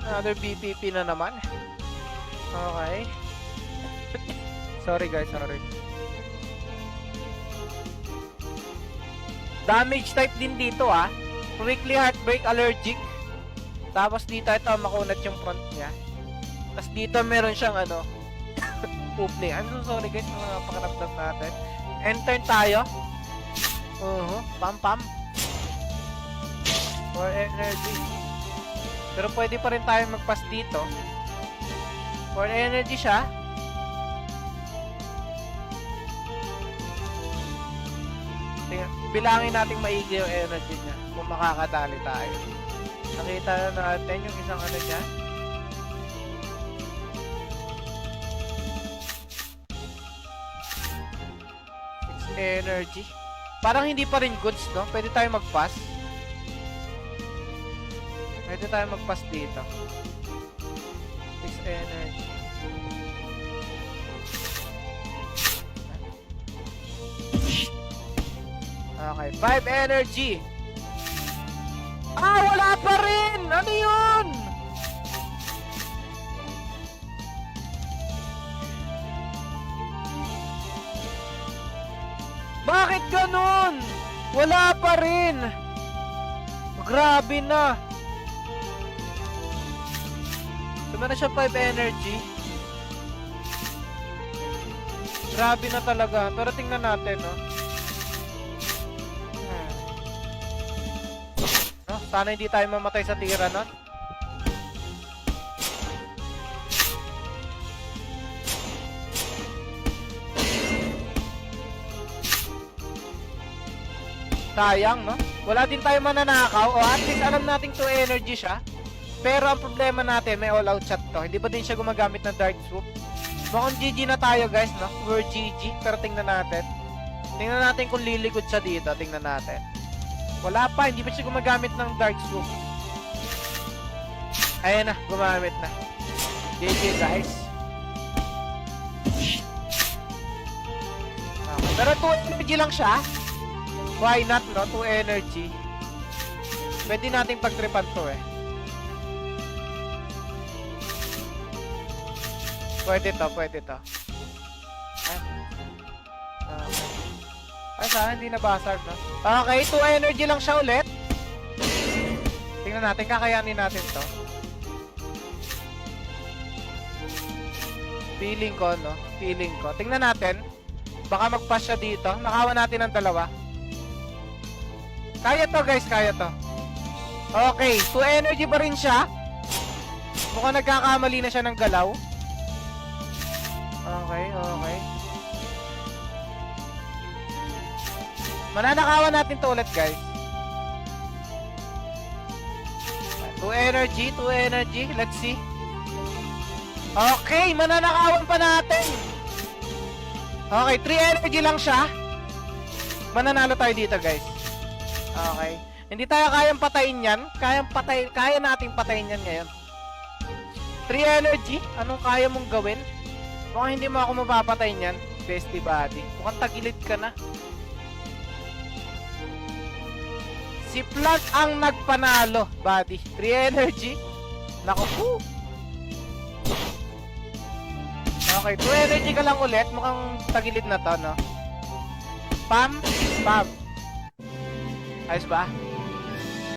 Another BPP na naman. Okay. Sorry guys, sorry. Damage type din dito ah. Prickly Heartbreak, allergic. Tapos dito ito makunat yung front niya. Tapos dito meron siyang ano, opening. I'm so sorry guys, mga pakaramdam natin. Enter tayo. Pam pam. For energy. Pero pwede pa rin tayo mag-pass dito. For energy siya. Bilangin natin maigi yung energy niya kung makakadali tayo. Nakita na natin yung isang ano niya. Energy. Parang hindi pa rin goods, no? Pwede tayo mag-pass. Pwede tayo mag-pass dito. 6 energy. Okay, 5 energy. Ah, wala pa rin! Ano yun? Bakit ganun? Wala pa rin! Grabe na! Diba na siya 5 energy? Grabe na talaga. Pero tingnan natin, no? Sana hindi tayo mamatay sa tira nun. Sayang, no? Wala din tayo mananakaw. O at least alam nating 2 energy siya. Pero ang problema natin, may all-out shot to. Hindi ba din siya gumagamit ng Dark Swoop? Mukhang GG na tayo, guys, no? We're GG. Pero tingnan natin. Tingnan natin kung lilikod siya dito. Tingnan natin. Wala pa, hindi pa siya gumagamit ng Dark Swoop. Ayan na, gumamit na. GG guys. Okay. Pero 2 energy lang siya. Why not, no? 2 energy. Pwede nating pagtripan to eh. Pwede to, pwede to. Ay, sana hindi nabasag, no? Okay, 2 energy lang siya ulit. Tingnan natin, kakayanin natin to. Feeling ko, no? Feeling ko. Tingnan natin. Baka mag-pass siya dito. Nakawan natin ang dalawa. Kaya to, guys. Kaya to. Okay, 2 energy pa rin siya. Mukhang nagkakamali na siya ng galaw. Okay, okay. Mananakawan natin to ulit, guys. 2 energy, 2 energy. Let's see. Okay, mananakawan pa natin. Okay, 3 energy lang siya. Mananalo tayo dito, guys. Okay. Hindi tayo kayang patayin yan. Kaya nating patayin yan ngayon. 3 energy? Anong kaya mong gawin? Mukhang hindi mo ako mapapatayin yan, bestie buddy. Mukhang tagilid ka na. Si Plant ang nagpanalo, buddy. 3 energy. Naku po. Okay, 2 energy ka lang ulit. Mukhang tagilid na to, no? Pam, pam. Ayos ba?